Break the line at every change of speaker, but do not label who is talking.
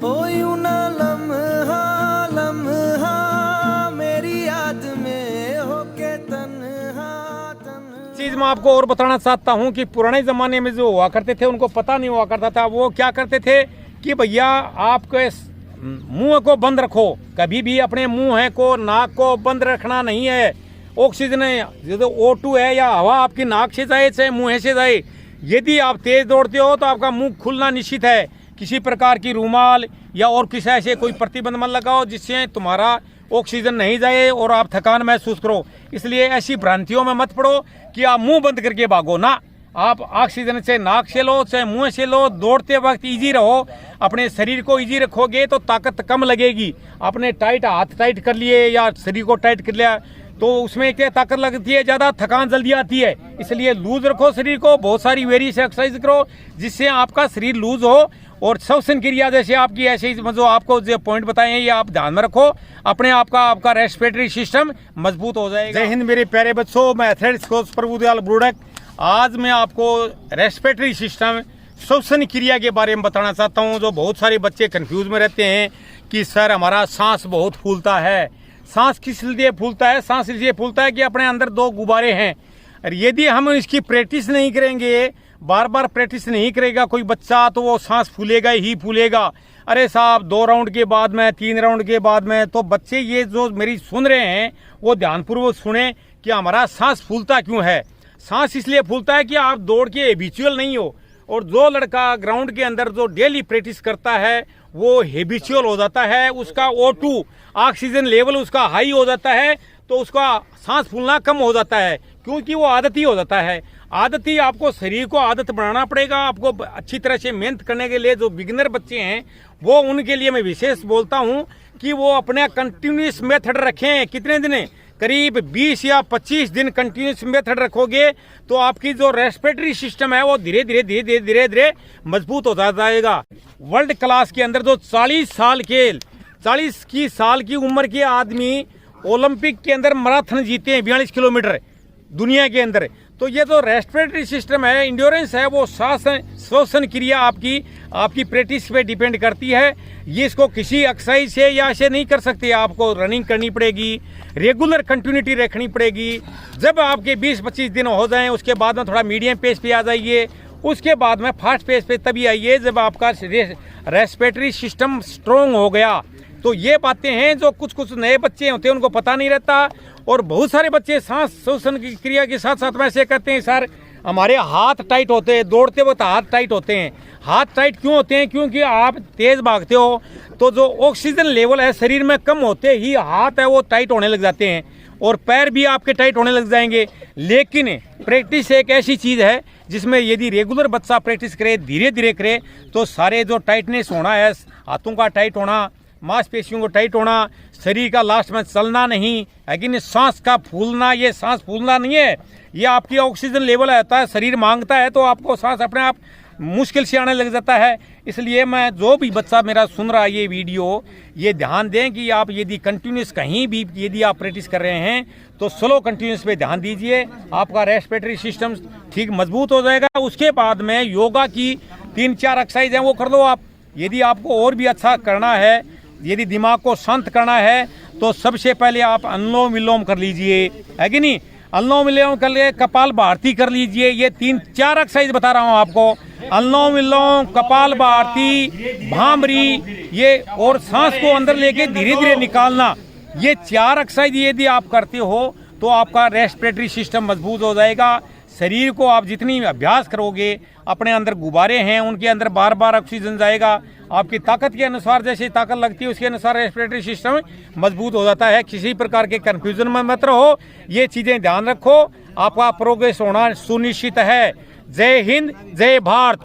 हो यूं ना लम्हा लम्हा मेरी याद में होके तन्हा तन्हा।
चीज मैं आपको और बताना चाहता हूँ कि पुराने ज़माने में जो हुआ करते थे उनको पता नहीं हुआ करता था। वो क्या करते थे कि भैया आपके मुंह को बंद रखो, कभी भी अपने मुंह है को नाक को बंद रखना नहीं है। ऑक्सीजन जो O2 है या हवा आपकी नाक से जाए चाहे मुँह से जाए, यदि आप तेज दौड़ते हो तो आपका मुंह खुलना निश्चित है। किसी प्रकार की रूमाल या और किसी ऐसे कोई प्रतिबंध मत लगाओ जिससे तुम्हारा ऑक्सीजन नहीं जाए और आप थकान महसूस करो। इसलिए ऐसी भ्रांतियों में मत पड़ो कि आप मुंह बंद करके भागो ना। आप ऑक्सीजन से नाक से लो चाहे मुंह से लो। दौड़ते वक्त इजी रहो, अपने शरीर को इजी रखोगे तो ताकत कम लगेगी। आपने टाइट हाथ टाइट कर लिए या शरीर को टाइट कर लिया तो उसमें क्या ताकत लगती है ज़्यादा, थकान जल्दी आती है। इसलिए लूज रखो शरीर को, बहुत सारी वेरियस एक्सरसाइज करो जिससे आपका शरीर लूज हो। और श्वसन क्रिया जैसे आपकी ऐसे जो आपको जो पॉइंट बताए हैं ये आप ध्यान में रखो, अपने आप का आपका रेस्पिरेटरी सिस्टम मजबूत हो जाएगा। जय हिंद मेरे प्यारे बच्चों, मैं एथलेटिक्स कोच प्रभुदयाल बुरुडक। आज मैं आपको रेस्पिरेटरी सिस्टम श्वसन क्रिया के बारे में बताना चाहता हूँ। जो बहुत सारे बच्चे कंफ्यूज में रहते हैं कि सर हमारा सांस बहुत फूलता है। सांस किस लिए फूलता है? सांस इसलिए फूलता है कि अपने अंदर दो गुब्बारे हैं और यदि हम इसकी प्रैक्टिस नहीं करेंगे, बार बार प्रैक्टिस नहीं करेगा कोई बच्चा, तो वो सांस फूलेगा ही फूलेगा। अरे साहब 2 राउंड के बाद में 3 राउंड के बाद में, तो बच्चे ये जो मेरी सुन रहे हैं वो ध्यानपूर्वक सुने कि हमारा सांस फूलता क्यों है। सांस इसलिए फूलता है कि आप दौड़ के हैबिचुअल नहीं हो। और जो लड़का ग्राउंड के अंदर जो डेली प्रैक्टिस करता है वो हैबिचुअल हो जाता है, उसका O2 ऑक्सीजन लेवल उसका हाई हो जाता है, तो उसका सांस फूलना कम हो जाता है क्योंकि वो आदत ही हो जाता है। आदत ही आपको शरीर को आदत बनाना पड़ेगा। आपको अच्छी तरह से मेहनत करने के लिए जो बिगिनर बच्चे हैं वो उनके लिए मैं विशेष बोलता हूँ कि वो अपने कंटिन्यूस मेथड रखें। कितने दिन? करीब 20 या 25 दिन कंटिन्यूस मेथड रखोगे तो आपकी जो रेस्पिरेटरी सिस्टम है वो धीरे धीरे मजबूत होता जाएगा। वर्ल्ड क्लास के अंदर जो 40 साल की उम्र के आदमी ओलंपिक के अंदर मैराथन जीते हैं 42 किलोमीटर दुनिया के अंदर। तो ये जो रेस्पिरेटरी सिस्टम है, इंड्योरेंस है, वो श्वसन क्रिया आपकी प्रैक्टिस पे डिपेंड करती है। ये इसको किसी एक्सरसाइज से या ऐसे नहीं कर सकते। आपको रनिंग करनी पड़ेगी, रेगुलर कंटिन्यूटी रखनी पड़ेगी। जब आपके 20-25 दिन हो जाएं उसके बाद में थोड़ा मीडियम पेस पे आ जाइए, उसके बाद में फास्ट पेस पे तभी आइए जब आपका रेस्पिरेटरी सिस्टम स्ट्रोंग हो गया। तो ये बातें हैं जो कुछ नए बच्चे होते हैं उनको पता नहीं रहता। और बहुत सारे बच्चे सांस श्वसन की क्रिया के साथ साथ में ऐसे कहते हैं सर हमारे हाथ टाइट होते हैं, दौड़ते वक्त हाथ टाइट होते हैं। हाथ टाइट क्यों होते हैं? क्योंकि आप तेज भागते हो तो जो ऑक्सीजन लेवल है शरीर में कम होते ही हाथ है वो टाइट होने लग जाते हैं और पैर भी आपके टाइट होने लग जाएंगे। लेकिन प्रैक्टिस एक ऐसी चीज़ है जिसमें यदि रेगुलर बच्चा प्रैक्टिस करे, धीरे धीरे करे, तो सारे जो टाइटनेस होना है, हाथों का टाइट होना, मांसपेशियों को टाइट होना, शरीर का लास्ट में चलना नहीं है कि नहीं, सांस का फूलना, ये सांस फूलना नहीं है, ये आपकी ऑक्सीजन लेवल आता है, शरीर मांगता है तो आपको सांस अपने आप मुश्किल से आने लग जाता है। इसलिए मैं जो भी बच्चा मेरा सुन रहा है ये वीडियो, ये ध्यान दें कि आप यदि कंटिन्यूस कहीं भी यदि आप प्रैक्टिस कर रहे हैं तो स्लो कंटिन्यूस पे ध्यान दीजिए। आपका रेस्पिरेटरी सिस्टम ठीक मजबूत हो जाएगा। उसके बाद में योगा की 3-4 एक्सरसाइज हैं वो कर लो आप। यदि आपको और भी अच्छा करना है, यदि दिमाग को शांत करना है तो सबसे पहले आप अनुलोम विलोम कर लीजिए, है कि नहीं। अनुलोम विलोम कर लिए, कपाल भारती कर लीजिए। ये 3-4 एक्सरसाइज बता रहा हूँ आपको, अनुलोम विलोम, कपाल भारती, भामरी, ये और सांस को अंदर लेके धीरे धीरे निकालना। ये 4 एक्सरसाइज यदि आप करते हो तो आपका रेस्पिरेटरी सिस्टम मजबूत हो जाएगा। शरीर को आप जितनी अभ्यास करोगे, अपने अंदर गुब्बारे हैं उनके अंदर बार बार ऑक्सीजन जाएगा। आपकी ताकत के अनुसार जैसे ताकत लगती है उसके अनुसार रेस्पिरेटरी सिस्टम मजबूत हो जाता है। किसी प्रकार के कंफ्यूजन में मत रहो, ये चीज़ें ध्यान रखो, आपका प्रोग्रेस होना सुनिश्चित है। जय हिंद, जय भारत।